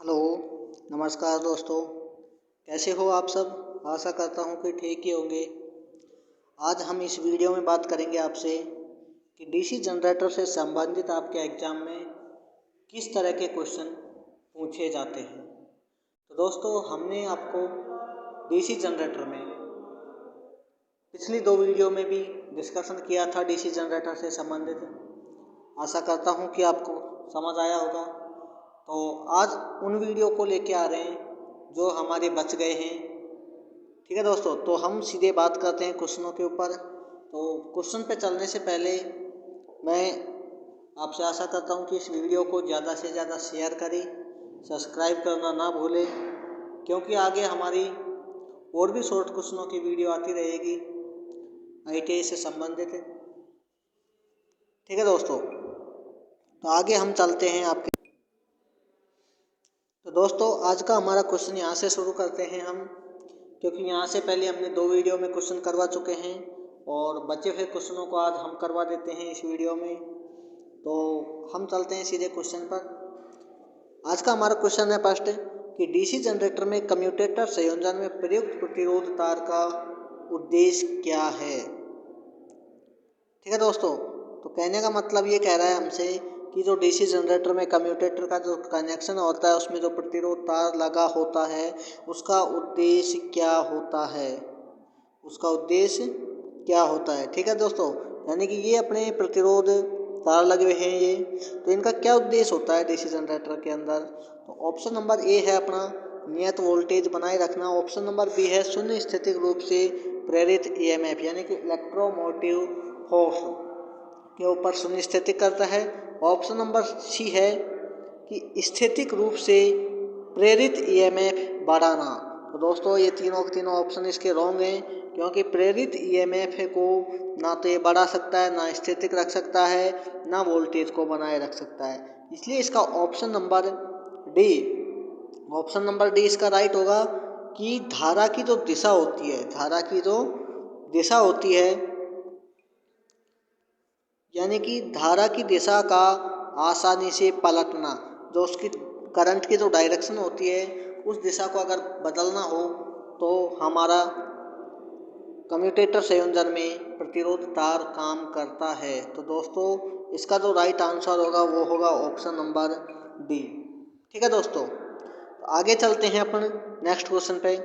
Hello, नमस्कार दोस्तों। कैसे हो आप सब? आशा करता हूँ कि ठीक ही होंगे। आज हम इस वीडियो में बात करेंगे आपसे कि डीसी जनरेटर से संबंधित आपके एग्ज़ाम में किस तरह के क्वेश्चन पूछे जाते हैं। तो दोस्तों, हमने आपको डीसी जनरेटर में पिछली 2 वीडियो में भी डिस्कशन किया था डीसी जनरेटर से संबंधित। आशा करता हूँ कि आपको समझ आया होगा। तो आज उन वीडियो को लेके आ रहे हैं जो हमारे बच गए हैं। ठीक है दोस्तों, तो हम सीधे बात करते हैं क्वेश्चनों के ऊपर। तो क्वेश्चन पे चलने से पहले मैं आपसे आशा करता हूँ कि इस वीडियो को ज़्यादा से ज़्यादा शेयर करें, सब्सक्राइब करना ना भूलें, क्योंकि आगे हमारी और भी शॉर्ट क्वेश्चनों की वीडियो आती रहेगी ITI से संबंधित। ठीक है दोस्तों, तो आगे हम चलते हैं आपके। तो दोस्तों, आज का हमारा क्वेश्चन यहाँ से शुरू करते हैं हम, क्योंकि यहाँ से पहले हमने 2 वीडियो में क्वेश्चन करवा चुके हैं और बचे हुए क्वेश्चनों को आज हम करवा देते हैं इस वीडियो में। तो हम चलते हैं सीधे क्वेश्चन पर। आज का हमारा क्वेश्चन है फर्स्ट कि डीसी जनरेटर में कम्यूटेटर संयोजन में प्रयुक्त प्रतिरोध तार का उद्देश्य क्या है। ठीक है दोस्तों, तो कहने का मतलब ये कह रहा है हमसे कि जो डीसी जनरेटर में कम्यूटेटर का जो कनेक्शन होता है उसमें जो प्रतिरोध तार लगा होता है उसका उद्देश्य क्या होता है, उसका उद्देश्य क्या होता है। ठीक है दोस्तों, यानी कि ये अपने प्रतिरोध तार लगे हुए हैं ये, तो इनका क्या उद्देश्य होता है डीसी जनरेटर के अंदर। तो ऑप्शन नंबर ए है अपना नियत वोल्टेज बनाए रखना। ऑप्शन नंबर बी है शून्य स्थितिक रूप से प्रेरित EMF, यानी कि इलेक्ट्रोमोटिव फोर्स के ऊपर शून्य स्थितिक करता है। ऑप्शन नंबर सी है कि स्थितिक रूप से प्रेरित EMF बढ़ाना। तो दोस्तों, ये तीनों के तीनों ऑप्शन इसके रॉन्ग हैं, क्योंकि प्रेरित EMF को ना तो ये बढ़ा सकता है, ना स्थितिक रख सकता है, ना वोल्टेज को बनाए रख सकता है। इसलिए इसका ऑप्शन नंबर डी इसका राइट होगा कि धारा की जो दिशा होती है, यानी कि धारा की दिशा का आसानी से पलटना, जो उसकी करंट की जो डायरेक्शन होती है उस दिशा को अगर बदलना हो तो हमारा कम्यूटेटर संयोजन में प्रतिरोध तार काम करता है। तो दोस्तों, इसका जो राइट आंसर होगा वो होगा ऑप्शन नंबर डी। ठीक है दोस्तों, तो आगे चलते हैं अपन नेक्स्ट क्वेश्चन पे।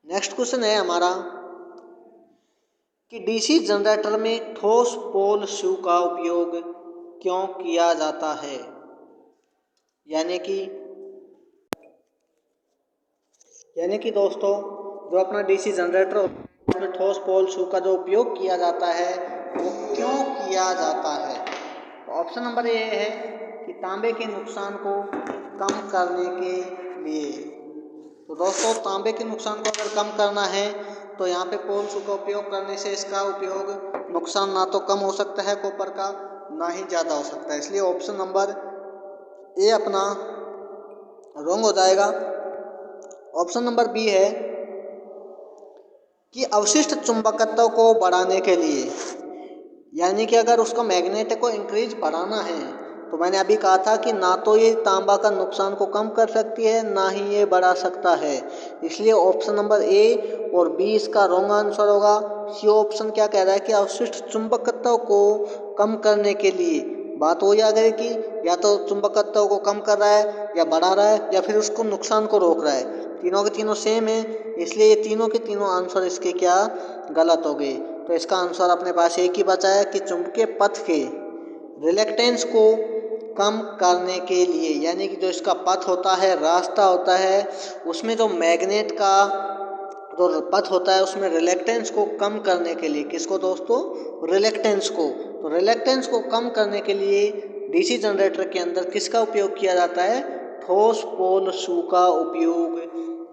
नेक्स्ट क्वेश्चन है हमारा कि डीसी जनरेटर में ठोस पोल शू का उपयोग क्यों किया जाता है। यानी कि दोस्तों, जो अपना डीसी जनरेटर उसमें ठोस पोल शू का जो उपयोग किया जाता है वो क्यों किया जाता है। तो ऑप्शन नंबर ए है कि तांबे के नुकसान को कम करने के लिए। तो दोस्तों, तांबे के नुकसान को अगर कम करना है तो यहाँ पे पोल शू का उपयोग करने से इसका उपयोग नुकसान ना तो कम हो सकता है कॉपर का, ना ही ज़्यादा हो सकता है। इसलिए ऑप्शन नंबर ए अपना रॉन्ग हो जाएगा। ऑप्शन नंबर बी है कि अवशिष्ट चुंबकत्व को बढ़ाने के लिए, यानी कि अगर उसका मैग्नेट को इंक्रीज बढ़ाना है तो मैंने अभी कहा था कि ना तो ये तांबा का नुकसान को कम कर सकती है, ना ही ये बढ़ा सकता है। इसलिए ऑप्शन नंबर ए और बी इसका रॉन्ग आंसर होगा। सी ऑप्शन क्या कह रहा है कि अवशिष्ट चुंबकत्व को कम करने के लिए। बात हो जाएगी कि या तो चुंबकत्व को कम कर रहा है या बढ़ा रहा है या फिर उसको नुकसान को रोक रहा है। तीनों के तीनों सेम है, इसलिए ये तीनों के तीनों आंसर इसके क्या गलत हो गए। तो इसका आंसर अपने पास एक ही बचा है कि चुंबकीय पथ के रिलेक्टेंस को कम करने के लिए, यानी कि जो इसका पथ होता है, रास्ता होता है, उसमें जो मैग्नेट का जो पथ होता है उसमें रिलेक्टेंस को कम करने के लिए। किसको दोस्तों? रिलेक्टेंस को। तो रिलेक्टेंस को कम करने के लिए डीसी जनरेटर के अंदर किसका उपयोग किया जाता है? ठोस पोल शू का उपयोग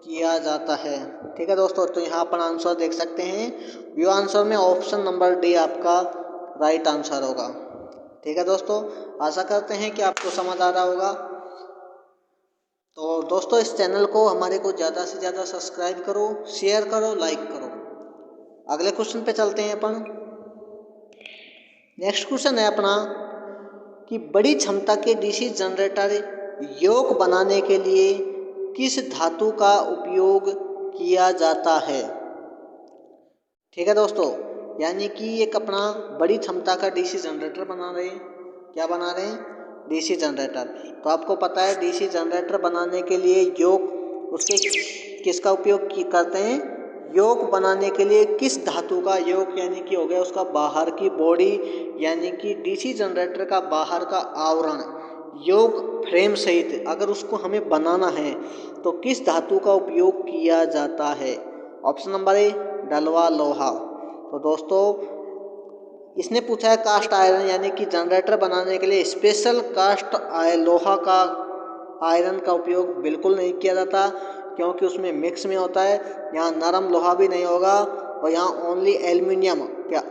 किया जाता है। ठीक है दोस्तों, तो यहाँ अपन आंसर देख सकते हैं, व्यू आंसर में ऑप्शन नंबर डी आपका राइट आंसर होगा। ठीक है दोस्तों, आशा करते हैं कि आपको समझ आ रहा होगा। तो दोस्तों, इस चैनल को हमारे को ज़्यादा से ज़्यादा सब्सक्राइब करो, शेयर करो, लाइक करो। अगले क्वेश्चन पे चलते हैं अपन। नेक्स्ट क्वेश्चन है अपना कि बड़ी क्षमता के डीसी जनरेटर योग बनाने के लिए किस धातु का उपयोग किया जाता है। ठीक है दोस्तों, यानी कि एक अपना बड़ी क्षमता का डीसी जनरेटर बना रहे हैं। क्या बना रहे हैं? DC generator. तो आपको पता है डीसी जनरेटर बनाने के लिए योग उसके किसका उपयोग करते हैं? योग बनाने के लिए किस धातु का योग, यानी कि हो गया उसका बाहर की बॉडी, यानी कि डीसी जनरेटर का बाहर का आवरण योग फ्रेम सहित अगर उसको हमें बनाना है तो किस धातु का उपयोग किया जाता है। ऑप्शन नंबर ए डलवा लोहा। तो दोस्तों इसने पूछा है कास्ट आयरन, यानी कि जनरेटर बनाने के लिए स्पेशल कास्ट लोहा का आयरन का उपयोग बिल्कुल नहीं किया जाता, क्योंकि उसमें मिक्स में होता है। यहाँ नरम लोहा भी नहीं होगा और यहाँ ओनली एल्युमिनियम, क्या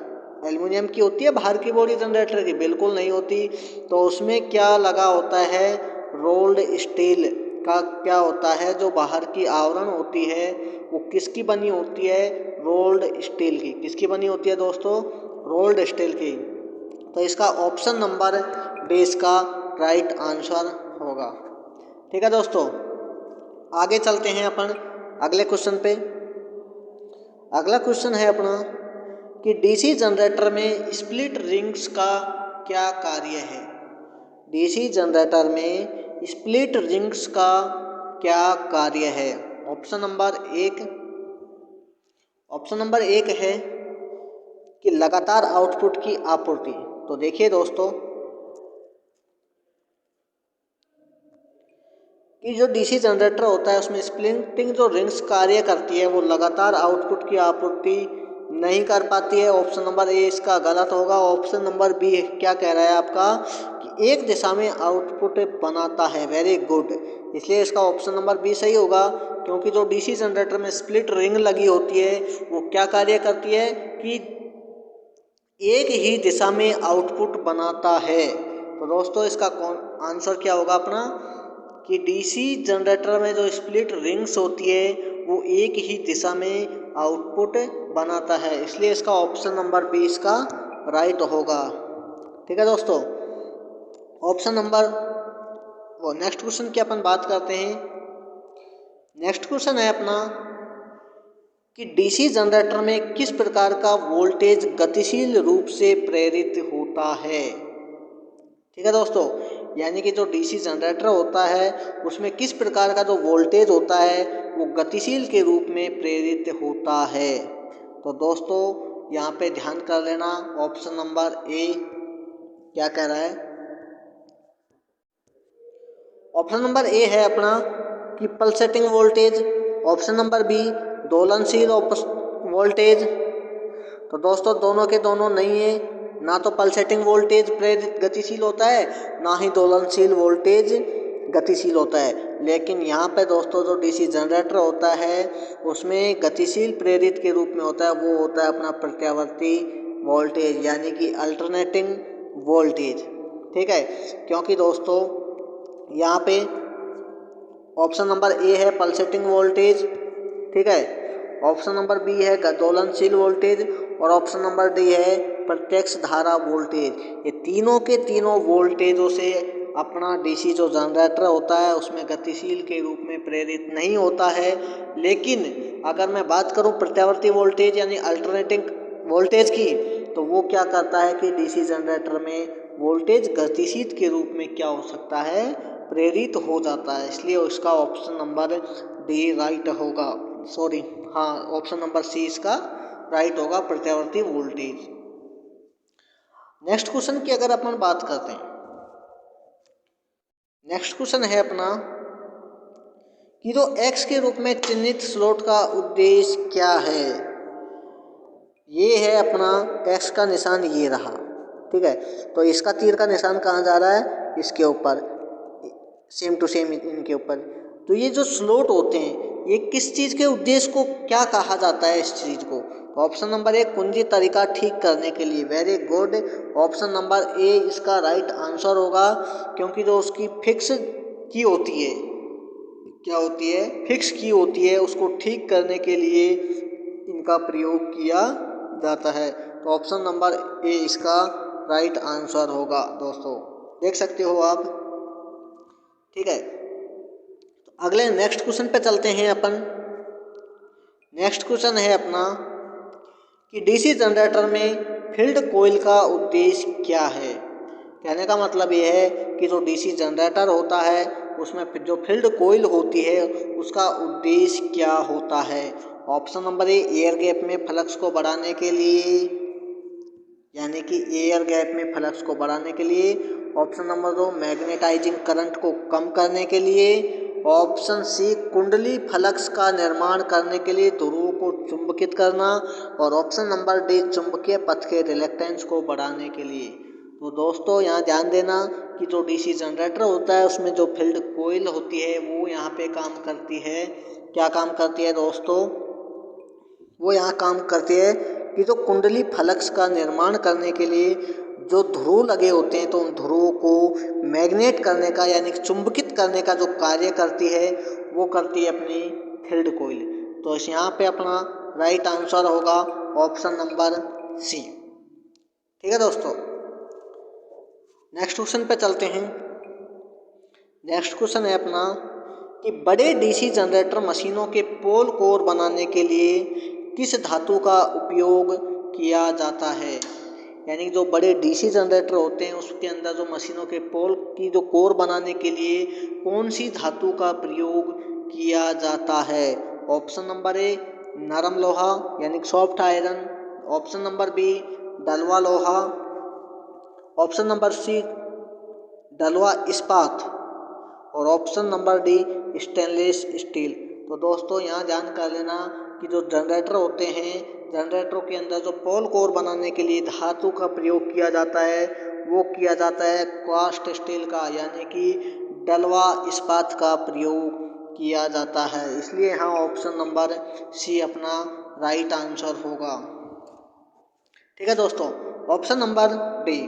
एल्युमिनियम की होती है बाहर की बॉडी जनरेटर की? बिल्कुल नहीं होती। तो उसमें क्या लगा होता है? रोल्ड स्टील का क्या होता है, जो बाहर की आवरण होती है वो किसकी बनी होती है? रोल्ड स्टील की। किसकी बनी होती है दोस्तों? रोल्ड स्टील की। तो इसका ऑप्शन नंबर बी इसका राइट आंसर होगा। ठीक है दोस्तों, आगे चलते हैं अपन अगले क्वेश्चन पे। अगला क्वेश्चन है अपना कि डीसी जनरेटर में स्प्लिट रिंग्स का क्या कार्य है। डीसी जनरेटर में स्प्लिट रिंग्स का क्या कार्य है। ऑप्शन नंबर एक है कि लगातार आउटपुट की आपूर्ति। तो देखिए दोस्तों कि जो डीसी जनरेटर होता है उसमें स्प्लिटिंग जो रिंग्स कार्य करती है वो लगातार आउटपुट की आपूर्ति नहीं कर पाती है। ऑप्शन नंबर ए इसका गलत होगा। ऑप्शन नंबर बी क्या कह रहा है आपका कि एक दिशा में आउटपुट बनाता है। वेरी गुड, इसलिए इसका ऑप्शन नंबर बी सही होगा, क्योंकि जो डीसी जनरेटर में स्प्लिट रिंग लगी होती है वो क्या कार्य करती है कि एक ही दिशा में आउटपुट बनाता है। तो दोस्तों इसका आंसर क्या होगा अपना कि डीसी जनरेटर में जो स्प्लिट रिंग्स होती है वो एक ही दिशा में आउटपुट बनाता है, इसलिए इसका ऑप्शन नंबर बी इसका राइट होगा। ठीक है दोस्तों, ऑप्शन नंबर वो नेक्स्ट क्वेश्चन की अपन बात करते हैं। नेक्स्ट क्वेश्चन है अपना कि डीसी जनरेटर में किस प्रकार का वोल्टेज गतिशील रूप से प्रेरित होता है। ठीक है दोस्तों, यानी कि जो डीसी जनरेटर होता है उसमें किस प्रकार का जो वोल्टेज होता है वो गतिशील के रूप में प्रेरित होता है। तो दोस्तों यहाँ पे ध्यान कर लेना, ऑप्शन नंबर ए क्या कह रहा है। ऑप्शन नंबर ए है अपना कि pulsating voltage. Option number B दोलनशील वोल्टेज। तो दोस्तों दोनों के दोनों नहीं है, ना तो पल्सेटिंग वोल्टेज प्रेरित गतिशील होता है ना ही दोलनशील वोल्टेज गतिशील होता है। लेकिन यहाँ पे दोस्तों जो डीसी जनरेटर होता है उसमें गतिशील प्रेरित के रूप में होता है, वो होता है अपना प्रत्यावर्ती वोल्टेज, यानी कि अल्टरनेटिंग वोल्टेज। ठीक है, क्योंकि दोस्तों यहाँ पे ऑप्शन नंबर ए है पल्सेटिंग वोल्टेज, ठीक है, ऑप्शन नंबर बी है दोलनशील वोल्टेज और ऑप्शन नंबर डी है प्रत्यक्ष धारा वोल्टेज। ये तीनों के तीनों वोल्टेजों से अपना डीसी जो जनरेटर होता है उसमें गतिशील के रूप में प्रेरित नहीं होता है। लेकिन अगर मैं बात करूं प्रत्यावर्ती वोल्टेज यानी अल्टरनेटिंग वोल्टेज की, तो वो क्या करता है कि डीसी जनरेटर में वोल्टेज गतिशील के रूप में क्या हो सकता है, प्रेरित हो जाता है। इसलिए उसका ऑप्शन नंबर डी राइट होगा। सॉरी, हाँ, ऑप्शन नंबर सी इसका राइट होगा, प्रत्यावर्ती वोल्टेज। नेक्स्ट क्वेश्चन की अगर अपन बात करते हैं, नेक्स्ट क्वेश्चन है अपना कि जो एक्स के रूप में चिन्हित स्लॉट का उद्देश्य क्या है। ये है अपना एक्स का निशान, ये रहा, ठीक है। तो इसका तीर का निशान कहाँ जा रहा है, इसके ऊपर, सेम टू सेम इनके ऊपर। तो ये जो स्लॉट होते हैं ये किस चीज़ के उद्देश्य को क्या कहा जाता है, इस चीज़ को। तो ऑप्शन नंबर ए कुंजी तरीका ठीक करने के लिए। Very good, option number A इसका राइट आंसर होगा, क्योंकि जो उसकी फिक्स की होती है, क्या होती है, फिक्स की होती है, उसको ठीक करने के लिए इनका प्रयोग किया जाता है। तो ऑप्शन नंबर ए इसका राइट आंसर होगा। दोस्तों देख सकते हो आप। ठीक है, तो अगले नेक्स्ट क्वेश्चन पे चलते हैं अपन। नेक्स्ट क्वेश्चन है अपना कि डीसी जनरेटर में फील्ड कॉइल का उद्देश्य क्या है। कहने का मतलब ये है कि जो डीसी जनरेटर होता है उसमें जो फील्ड कॉइल होती है उसका उद्देश्य क्या होता है। Option number A, air gap में फ्लक्स को बढ़ाने के लिए, यानी कि एयर गैप में फ्लक्स को बढ़ाने के लिए। ऑप्शन नंबर 2, मैग्नेटाइजिंग करंट को कम करने के लिए। ऑप्शन सी, कुंडली फ्लक्स का निर्माण करने के लिए ध्रुवों को चुंबकित करना। और ऑप्शन नंबर डी, चुंबकीय पथ के रिलक्टेंस को बढ़ाने के लिए। तो दोस्तों यहाँ ध्यान देना कि जो डीसी जनरेटर होता है उसमें जो फील्ड कॉइल होती है वो यहाँ पे काम करती है। क्या काम करती है दोस्तों? वो यहाँ काम करती है कि जो कुंडली फ्लक्स का निर्माण करने के लिए जो ध्रुव लगे होते हैं तो उन ध्रुवों को मैग्नेट करने का, यानी चुंबकित करने का जो कार्य करती है वो करती है अपनी फील्ड कॉइल। तो इस यहाँ पे अपना राइट आंसर होगा ऑप्शन नंबर सी। ठीक है दोस्तों, नेक्स्ट क्वेश्चन पे चलते हैं। नेक्स्ट क्वेश्चन है अपना कि बड़े डीसी जनरेटर मशीनों के पोल कोर बनाने के लिए किस धातु का उपयोग किया जाता है। यानी जो बड़े डीसी जनरेटर होते हैं उसके अंदर जो मशीनों के पोल की जो कोर बनाने के लिए कौन सी धातु का प्रयोग किया जाता है। ऑप्शन नंबर ए, नरम लोहा यानी soft iron. Option number B, डलवा लोहा। ऑप्शन नंबर सी, डलवा इस्पात। और option number D, stainless steel. तो दोस्तों यहाँ जान कर लेना कि जो जनरेटर होते हैं, जनरेटरों के अंदर जो पोल कोर बनाने के लिए धातु का प्रयोग किया जाता है वो किया जाता है कास्ट स्टील का, यानी कि डलवा इस्पात का प्रयोग किया जाता है। इसलिए यहाँ ऑप्शन नंबर सी अपना राइट आंसर होगा। ठीक है दोस्तों, option number D.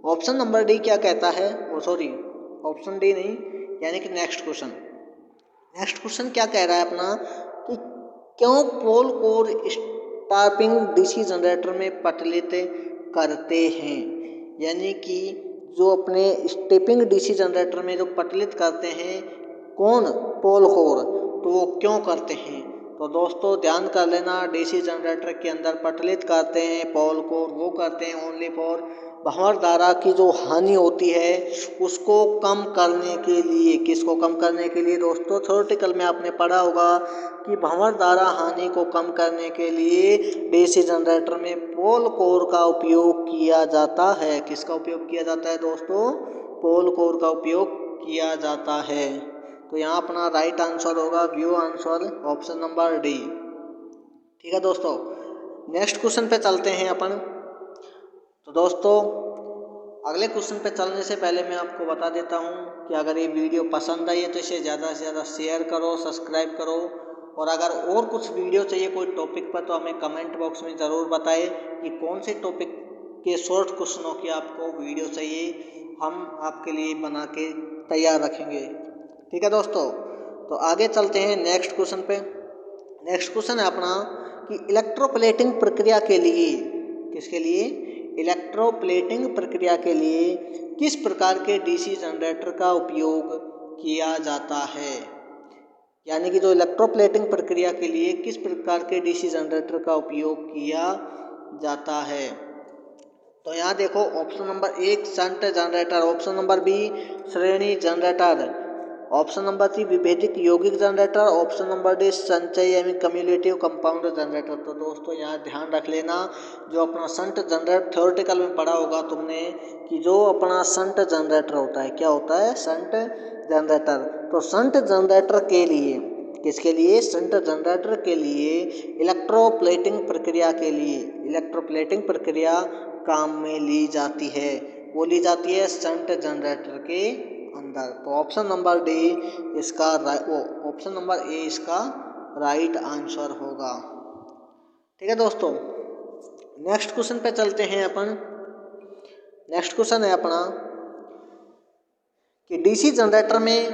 Option number D क्या कहता है, वो सॉरी ऑप्शन डी नहीं, यानी कि नेक्स्ट क्वेश्चन। नेक्स्ट क्वेश्चन क्या कह रहा है अपना कि क्यों पोल कोर स्टार्पिंग डीसी जनरेटर में पटलित करते हैं। यानी कि जो अपने स्टेपिंग डीसी जनरेटर में जो पटलित करते हैं कौन, पोल कोर, तो वो क्यों करते हैं। तो दोस्तों ध्यान कर लेना, डीसी जनरेटर के अंदर पटलित करते हैं पोल कोर वो करते हैं ओनली फॉर भंवर धारा की जो हानि होती है उसको कम करने के लिए। किसको कम करने के लिए दोस्तों? थ्योरेटिकल में आपने पढ़ा होगा कि भंवर धारा हानि को कम करने के लिए डीसी जनरेटर में पोल कोर का उपयोग किया जाता है। किसका उपयोग किया जाता है दोस्तों? पोल कोर का उपयोग किया जाता है। तो यहाँ अपना राइट आंसर होगा view answer option number D. ठीक है दोस्तों, नेक्स्ट क्वेश्चन पे चलते हैं अपन। तो दोस्तों अगले क्वेश्चन पे चलने से पहले मैं आपको बता देता हूँ कि अगर ये वीडियो पसंद आई है तो इसे ज़्यादा से ज़्यादा शेयर करो, सब्सक्राइब करो। और अगर और कुछ वीडियो चाहिए कोई टॉपिक पर तो हमें कमेंट बॉक्स में ज़रूर बताएं कि कौन से टॉपिक के शॉर्ट क्वेश्चनों की आपको वीडियो चाहिए, हम आपके लिए बना के तैयार रखेंगे। ठीक है दोस्तों, तो आगे चलते हैं नेक्स्ट क्वेश्चन पे। नेक्स्ट क्वेश्चन है अपना कि इलेक्ट्रोप्लेटिंग प्रक्रिया के लिए, किसके लिए? इलेक्ट्रोप्लेटिंग प्रक्रिया के लिए किस प्रकार के डीसी जनरेटर का उपयोग किया जाता है। यानी कि जो इलेक्ट्रोप्लेटिंग प्रक्रिया के लिए किस प्रकार के डीसी जनरेटर का उपयोग किया जाता है। तो यहाँ देखो option number 1 shunt generator, option number B श्रेणी जनरेटर, ऑप्शन नंबर सी विभेदित यौगिक जनरेटर, ऑप्शन नंबर डी संचयी यानी कम्युलेटिव कंपाउंड जनरेटर। तो दोस्तों यहाँ ध्यान रख लेना, जो अपना शंट जनरेटर थ्योरेटिकल में पढ़ा होगा तुमने कि जो अपना शंट जनरेटर होता है, क्या होता है? Shunt generator. तो शंट जनरेटर के लिए, किसके लिए? शंट जनरेटर के लिए इलेक्ट्रोप्लेटिंग प्रक्रिया के लिए, इलेक्ट्रोप्लेटिंग प्रक्रिया काम में ली जाती है। वो ली जाती है शंट जनरेटर के अंदर। तो ऑप्शन नंबर डी इसका ऑप्शन नंबर ए इसका राइट आंसर होगा। ठीक है दोस्तों, नेक्स्ट क्वेश्चन पे चलते हैं अपन। नेक्स्ट क्वेश्चन है अपना कि डीसी जनरेटर में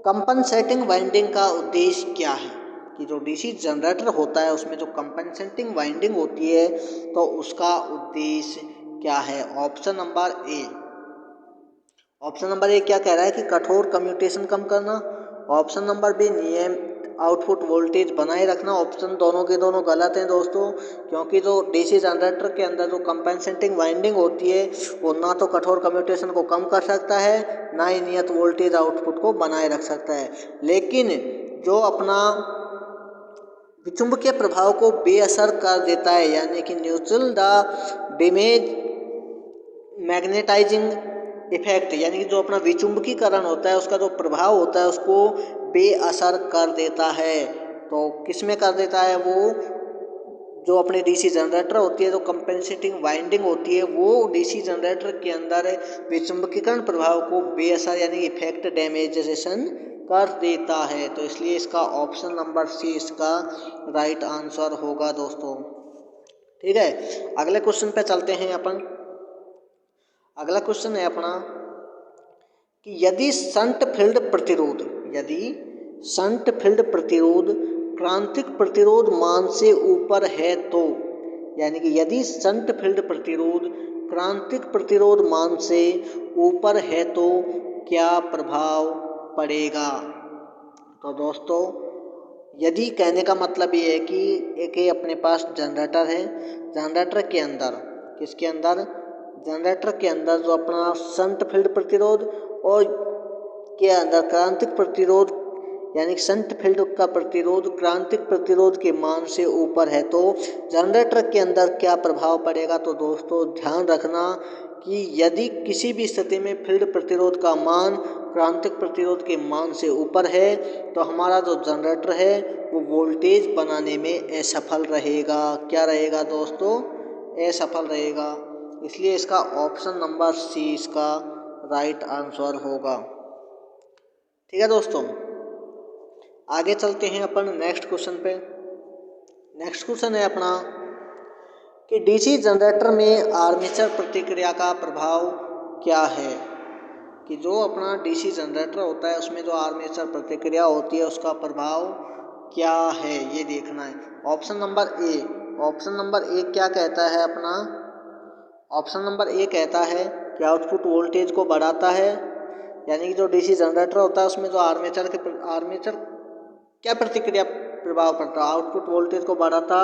कंपनसेटिंग वाइंडिंग का उद्देश्य क्या है। कि जो डीसी जनरेटर होता है उसमें जो कंपनसेटिंग वाइंडिंग होती है तो उसका उद्देश्य क्या है। Option number A, option number A क्या कह रहा है कि कठोर कम्यूटेशन कम करना। ऑप्शन नंबर बी नियम आउटपुट वोल्टेज बनाए रखना। ऑप्शन दोनों के दोनों गलत हैं दोस्तों, क्योंकि जो डीसी जनरेटर के अंदर जो कंपेंसेटिंग वाइंडिंग होती है वो ना तो कठोर कम्यूटेशन को कम कर सकता है, ना ही नियत वोल्टेज आउटपुट को बनाए रख सकता है। लेकिन जो अपना विचुंबकीय प्रभाव को बेअसर कर देता है, यानी कि neutral the damage magnetising effect, यानी कि जो अपना विचुंबकीकरण होता है उसका जो प्रभाव होता है उसको बेअसर कर देता है। तो किस में कर देता है? वो जो अपनी डीसी जनरेटर होती है, जो कंपेंसेटिंग वाइंडिंग होती है, वो डीसी जनरेटर के अंदर विचुंबकीकरण प्रभाव को बेअसर यानी इफेक्ट डैमेजेशन कर देता है। तो इसलिए इसका ऑप्शन नंबर सी इसका राइट आंसर होगा दोस्तों। ठीक है, अगले क्वेश्चन पे चलते हैं अपन। अगला क्वेश्चन है अपना कि यदि शंट फील्ड प्रतिरोध क्रांतिक प्रतिरोध मान से ऊपर है तो, यानी कि यदि शंट फील्ड प्रतिरोध क्रांतिक प्रतिरोध मान से ऊपर है तो क्या प्रभाव पड़ेगा? तो दोस्तों यदि कहने का मतलब ये है कि एक अपने पास जनरेटर है, जनरेटर के अंदर किसके अंदर? जनरेटर के अंदर जो अपना शंट फील्ड प्रतिरोध और के अंदर क्रांतिक प्रतिरोध, यानी शंट फील्ड का प्रतिरोध क्रांतिक प्रतिरोध के मान से ऊपर है तो जनरेटर के अंदर क्या प्रभाव पड़ेगा? तो दोस्तों ध्यान रखना कि यदि किसी भी स्थिति में फील्ड प्रतिरोध का मान क्रांतिक प्रतिरोध के मान से ऊपर है तो हमारा जो जनरेटर है वो वोल्टेज बनाने में असफल रहेगा। क्या रहेगा दोस्तों? असफल रहेगा। इसलिए इसका ऑप्शन नंबर सी इसका राइट आंसर होगा। ठीक है दोस्तों, आगे चलते हैं अपन नेक्स्ट क्वेश्चन पे। नेक्स्ट क्वेश्चन है अपना कि डीसी जनरेटर में आर्मेचर प्रतिक्रिया का प्रभाव क्या है? कि जो अपना डीसी जनरेटर होता है उसमें जो आर्मेचर प्रतिक्रिया होती है उसका प्रभाव क्या है, ये देखना है। ऑप्शन नंबर ए क्या कहता है अपना? ऑप्शन नंबर ए कहता है कि आउटपुट वोल्टेज को बढ़ाता है, यानी कि जो डीसी जनरेटर होता है उसमें जो आर्मेचर क्या प्रतिक्रिया प्रभाव पड़ता है? आउटपुट वोल्टेज को बढ़ाता,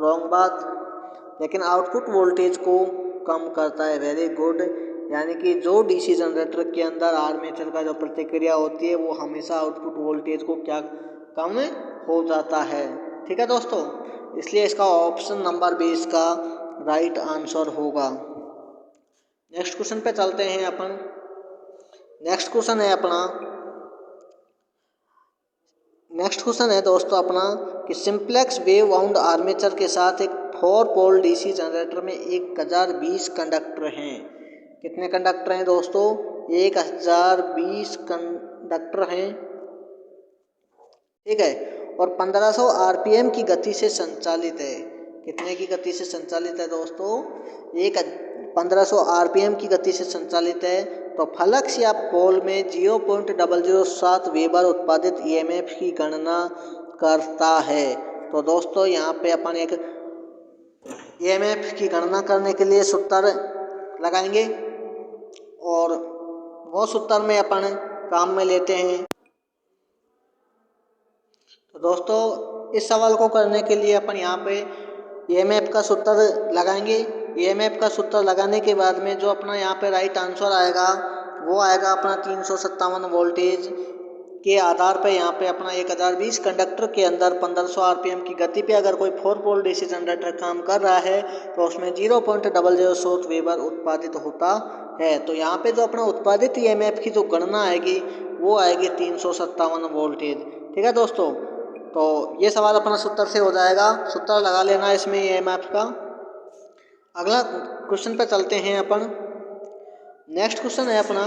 रॉन्ग बात। लेकिन आउटपुट वोल्टेज को कम करता है, वेरी गुड। यानी कि जो डीसी जनरेटर के अंदर आर्मेचर का जो प्रतिक्रिया होती है वो हमेशा आउटपुट वोल्टेज को क्या कम हो जाता है। ठीक है दोस्तों, इसलिए इसका ऑप्शन नंबर बी इसका राइट आंसर होगा। नेक्स्ट क्वेश्चन पे चलते हैं अपन। नेक्स्ट क्वेश्चन है दोस्तों अपना कि सिंप्लेक्स वेव वाउंड आर्मेचर के साथ एक 4 पोल डीसी जनरेटर में 1020 कंडक्टर हैं। कितने कंडक्टर हैं दोस्तों? 1020 कंडक्टर हैं। ठीक है, और 1500 आरपीएम की गति से संचालित है। कितने की गति से संचालित है दोस्तों? 1500 आरपीएम की गति से संचालित है। तो फलक्स या पोल में 0.007 वेबर उत्पादित ईएमएफ की गणना करता है। तो दोस्तों यहाँ पे अपन एक ईएमएफ की गणना करने के लिए सूत्र लगाएंगे और वो सूत्र में अपन काम में लेते हैं। तो दोस्तों इस सवाल को करने के लिए अपन यहाँ पे ईएमएफ का सूत्र लगाएंगे। ईएमएफ का सूत्र लगाने के बाद में जो अपना यहाँ पे राइट आंसर आएगा वो आएगा अपना 357 वोल्टेज के आधार पे। यहाँ पे अपना 1020 कंडक्टर के अंदर 1500 आरपीएम की गति पे अगर कोई 4 पोल डीसी जनरेटर काम कर रहा है तो उसमें 0.007 वेबर उत्पादित होता है। तो यहाँ पे जो अपना उत्पादित ईएमएफ की जो गणना आएगी वो आएगी 357 वोल्टेज। ठीक है दोस्तों, तो ये सवाल अपना सूत्र से हो जाएगा, सूत्र लगा लेना इसमें ईएमएफ का। अगला क्वेश्चन पे चलते हैं अपन। नेक्स्ट क्वेश्चन है अपना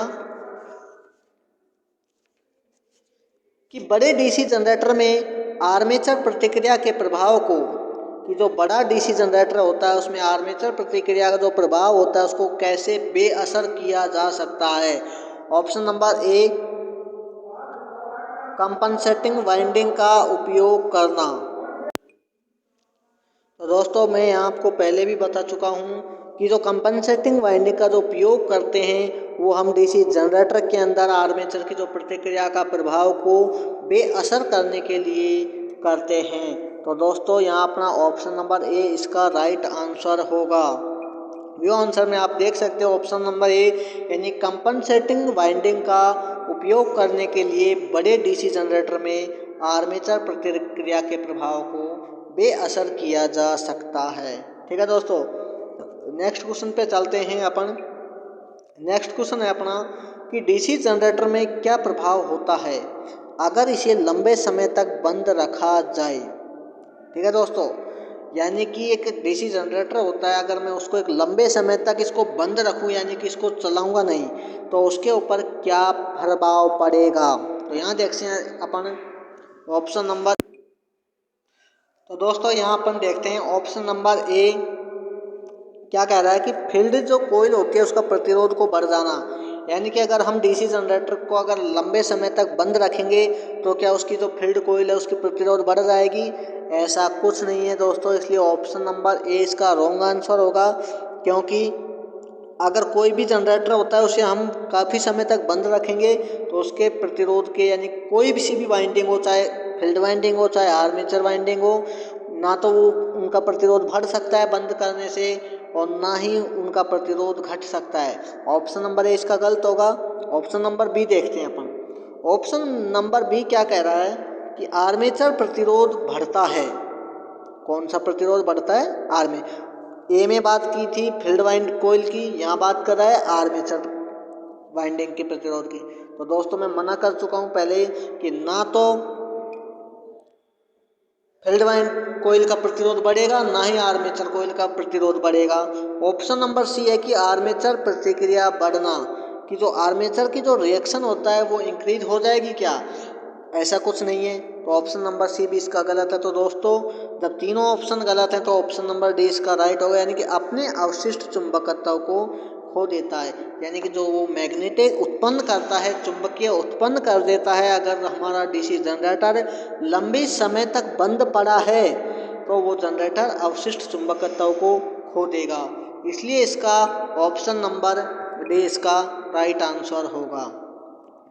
कि बड़े डीसी जनरेटर में आर्मेचर प्रतिक्रिया के प्रभाव को, कि जो बड़ा डीसी जनरेटर होता है उसमें आर्मेचर प्रतिक्रिया का जो प्रभाव होता है उसको कैसे बेअसर किया जा सकता है? Option number A compensating winding का उपयोग करना। तो दोस्तों मैं आपको पहले भी बता चुका हूँ कि जो कंपनसेटिंग वाइंडिंग का जो उपयोग करते हैं वो हम डीसी जनरेटर के अंदर आर्मेचर की जो प्रतिक्रिया का प्रभाव को बेअसर करने के लिए करते हैं। तो दोस्तों यहाँ अपना ऑप्शन नंबर ए इसका राइट आंसर होगा। व्यू आंसर में आप देख सकते हो ऑप्शन नंबर ए यानी कंपनसेटिंग वाइंडिंग का उपयोग करने के लिए बड़े डीसी जनरेटर में आर्मेचर प्रतिक्रिया के प्रभाव को बेअसर किया जा सकता है। ठीक है दोस्तों, नेक्स्ट क्वेश्चन पे चलते हैं अपन। नेक्स्ट क्वेश्चन है अपना कि डीसी जनरेटर में क्या प्रभाव होता है अगर इसे लंबे समय तक बंद रखा जाए। ठीक है दोस्तों, यानी कि एक डीसी जनरेटर होता है, अगर मैं उसको एक लंबे समय तक इसको बंद रखूं यानी कि इसको चलाऊंगा नहीं तो उसके ऊपर क्या प्रभाव पड़ेगा। तो यहाँ देखते हैं अपन ऑप्शन नंबर। तो दोस्तों यहाँ अपन देखते हैं ऑप्शन नंबर ए क्या कह रहा है कि फील्ड जो कोयल होती है उसका प्रतिरोध को बढ़ जाना, यानी कि अगर हम डीसी जनरेटर को अगर लंबे समय तक बंद रखेंगे तो क्या उसकी जो फील्ड कोयल है उसकी प्रतिरोध बढ़ जाएगी। ऐसा कुछ नहीं है दोस्तों, इसलिए ऑप्शन नंबर ए इसका रॉन्ग आंसर होगा। क्योंकि अगर कोई भी जनरेटर होता है उसे हम काफ़ी समय तक बंद रखेंगे तो उसके प्रतिरोध के यानी कोई भी वाइंडिंग हो, चाहे फील्ड वाइंडिंग हो चाहे आर्मेचर वाइंडिंग हो, ना तो वो उनका प्रतिरोध बढ़ सकता है बंद करने से और ना ही उनका प्रतिरोध घट सकता है। ऑप्शन नंबर ए इसका गलत होगा। ऑप्शन नंबर बी देखते हैं अपन। ऑप्शन नंबर बी क्या कह रहा है कि आर्मेचर प्रतिरोध बढ़ता है। कौन सा प्रतिरोध बढ़ता है? ए में बात की थी फील्ड वाइंड कोयल की, यहाँ बात कर रहा है आर्मेचर वाइंडिंग के प्रतिरोध की। तो दोस्तों मैं मना कर चुका हूँ पहले कि ना तो फील्ड वाइंड कोयल का प्रतिरोध बढ़ेगा ना ही आर्मेचर कोयल का प्रतिरोध बढ़ेगा। ऑप्शन नंबर सी है कि आर्मेचर प्रतिक्रिया बढ़ना, कि जो आर्मेचर की जो रिएक्शन होता है वो इंक्रीज हो जाएगी क्या। ऐसा कुछ नहीं है, तो ऑप्शन नंबर सी भी इसका गलत है। तो दोस्तों जब तीनों ऑप्शन गलत हैं तो ऑप्शन नंबर डी इसका राइट होगा, यानी कि अपने अवशिष्ट चुंबकत्व को खो देता है, यानी कि जो वो मैग्नेटिक उत्पन्न करता है, चुंबकीय उत्पन्न कर देता है। अगर हमारा डीसी जनरेटर लंबी समय तक बंद पड़ा है तो वो जनरेटर अवशिष्ट चुंबकत्व को खो देगा, इसलिए इसका ऑप्शन नंबर डी इसका राइट आंसर होगा।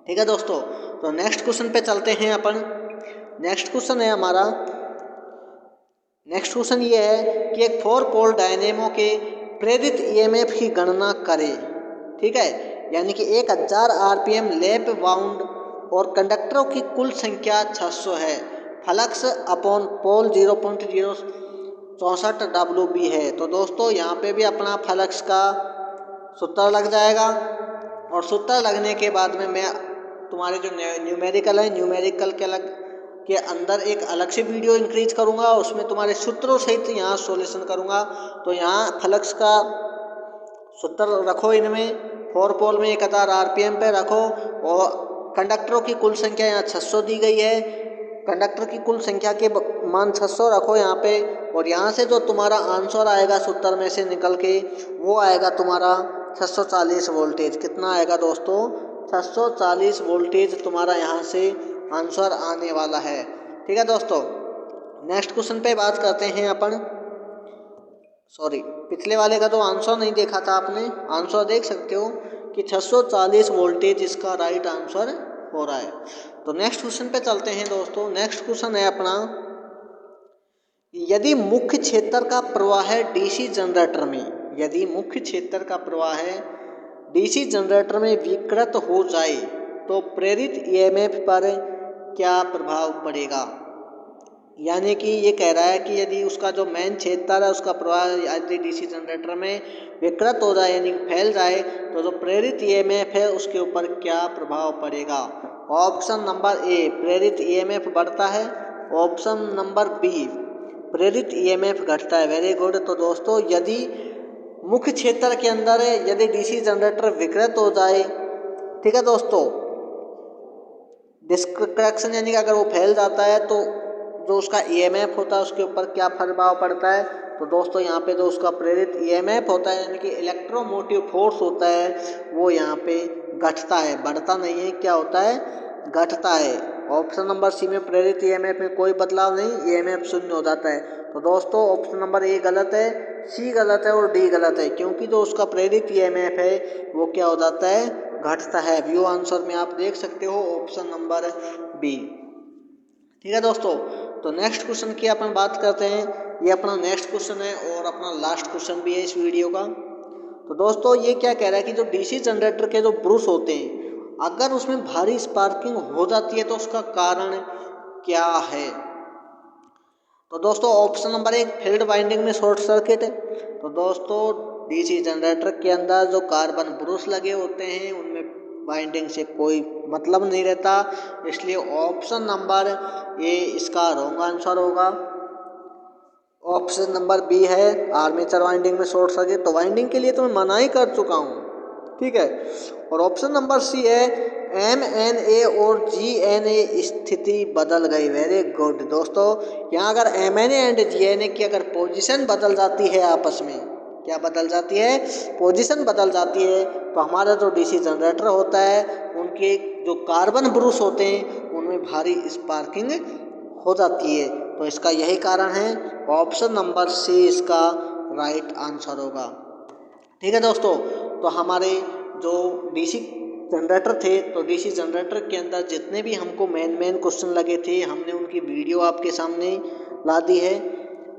ठीक है दोस्तों, तो नेक्स्ट क्वेश्चन पे चलते हैं अपन। नेक्स्ट क्वेश्चन है हमारा, नेक्स्ट क्वेश्चन ये है कि एक 4 पोल डायनेमो के प्रेरित ईएमएफ की गणना करें। ठीक है, यानी कि 1000 आरपीएम लैप वाउंड और कंडक्टरों की कुल संख्या 600 है। फ्लक्स अपॉन पोल 0.064 WB है। तो दोस्तों यहाँ पे भी अपना फ्लक्स का सूत्र लग जाएगा और सूत्र लगने के बाद में मैं तुम्हारे जो न्यूमेरिकल है न्यूमेरिकल के अंदर एक अलग से वीडियो इंक्रीज करूँगा, उसमें तुम्हारे सूत्रों सहित यहाँ सॉल्यूशन करूँगा। तो यहाँ फ्लक्स का सूत्र रखो, इनमें 4 पोल में 1000 आरपीएम पे रखो और कंडक्टरों की कुल संख्या यहाँ 600 दी गई है। कंडक्टर की कुल संख्या के मान 600 रखो यहाँ पे, और यहाँ से जो तुम्हारा आंसर आएगा सूत्र में से निकल के वो आएगा तुम्हारा 640 वोल्टेज। कितना आएगा दोस्तों? 640 वोल्टेज तुम्हारा यहाँ से आंसर आने वाला है। ठीक है दोस्तों, नेक्स्ट क्वेश्चन पे बात करते हैं अपन। सॉरी, पिछले वाले का तो आंसर नहीं देखा था आपने, आंसर देख सकते हो कि 640 वोल्टेज इसका राइट आंसर हो रहा है। तो नेक्स्ट क्वेश्चन पे चलते हैं दोस्तों। नेक्स्ट क्वेश्चन है अपना, यदि मुख्य क्षेत्र का प्रवाह है डीसी जनरेटर में, यदि मुख्य क्षेत्र का प्रवाह है डीसी जनरेटर में विकृत हो जाए तो प्रेरित ईएमएफ पर क्या प्रभाव पड़ेगा। यानी कि ये कह रहा है कि यदि उसका जो मेन क्षेत्र है उसका प्रवाह यदि डीसी जनरेटर में विकृत हो जाए यानी फैल जाए तो जो प्रेरित ईएमएफ है उसके ऊपर क्या प्रभाव पड़ेगा। ऑप्शन नंबर ए प्रेरित ईएमएफ बढ़ता है, ऑप्शन नंबर बी प्रेरित ईएमएफ घटता है। Very good. तो दोस्तों यदि मुख्य क्षेत्र के अंदर यदि डीसी जनरेटर विकृत हो जाए, ठीक है दोस्तों, डिस्ट्रैक्शन यानी कि अगर वो फैल जाता है तो जो उसका ईएमएफ होता है उसके ऊपर क्या प्रभाव पड़ता है। तो दोस्तों यहाँ पे जो उसका प्रेरित ईएमएफ होता है यानी कि इलेक्ट्रोमोटिव फोर्स होता है वो यहाँ पे घटता है, बढ़ता नहीं है, क्या होता है? घटता है। ऑप्शन नंबर सी में प्रेरित ईएमएफ में कोई बदलाव नहीं, ईएमएफ शून्य हो जाता है। तो दोस्तों ऑप्शन नंबर ए गलत है, सी गलत है और डी गलत है, क्योंकि जो उसका प्रेरित ईएमएफ है वो क्या हो जाता है, घटता है। व्यू आंसर में आप देख सकते हो ऑप्शन नंबर बी। ठीक है दोस्तों, तो नेक्स्ट क्वेश्चन की अपन बात करते हैं। ये अपना नेक्स्ट क्वेश्चन है और अपना लास्ट क्वेश्चन भी है इस वीडियो का। तो दोस्तों ये क्या कह रहा है कि जो डीसी जनरेटर के जो ब्रुश होते हैं, अगर उसमें भारी स्पार्किंग हो जाती है तो उसका कारण क्या है। तो दोस्तों ऑप्शन नंबर 1 फील्ड वाइंडिंग में शॉर्ट सर्किट है। तो दोस्तों डीसी जनरेटर के अंदर जो कार्बन ब्रुश लगे होते हैं उनमें वाइंडिंग से कोई मतलब नहीं रहता, इसलिए ऑप्शन नंबर ए इसका रॉन्ग आंसर होगा। ऑप्शन नंबर बी है आर्मेचर वाइंडिंग में शॉर्ट सर्किट। तो वाइंडिंग के लिए तो मैं मना ही कर चुका हूँ, ठीक है। और ऑप्शन नंबर सी है MNA और GNA स्थिति बदल गई। वेरी गुड दोस्तों, यहाँ अगर MNA एंड GNA की अगर पोजीशन बदल जाती है आपस में, क्या बदल जाती है, पोजीशन बदल जाती है, तो हमारा जो डीसी जनरेटर होता है उनके जो कार्बन ब्रुश होते हैं उनमें भारी स्पार्किंग हो जाती है। तो इसका यही कारण है, ऑप्शन नंबर सी इसका राइट आंसर होगा। ठीक है दोस्तों, तो हमारे जो डीसी जनरेटर थे, तो डीसी जनरेटर के अंदर जितने भी हमको मेन क्वेश्चन लगे थे हमने उनकी वीडियो आपके सामने ला दी है।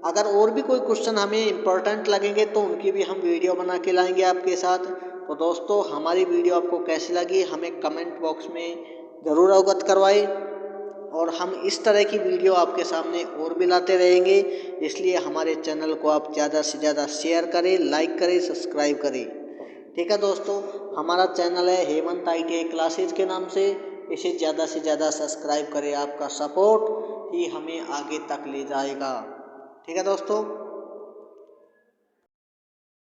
अगर और भी कोई क्वेश्चन हमें इम्पोर्टेंट लगेंगे तो उनकी भी हम वीडियो बना के लाएंगे आपके साथ। तो दोस्तों हमारी वीडियो आपको कैसी लगी हमें कमेंट बॉक्स में ज़रूर अवगत करवाएं, और हम इस तरह की वीडियो आपके सामने और भी लाते रहेंगे। इसलिए हमारे चैनल को आप ज़्यादा से ज़्यादा शेयर करें, लाइक करें, सब्सक्राइब करें। ठीक है दोस्तों, हमारा चैनल है हेमंत ITI क्लासेज के नाम से, इसे ज़्यादा से ज़्यादा सब्सक्राइब करें। आपका सपोर्ट ही हमें आगे तक ले जाएगा। ठीक है दोस्तों।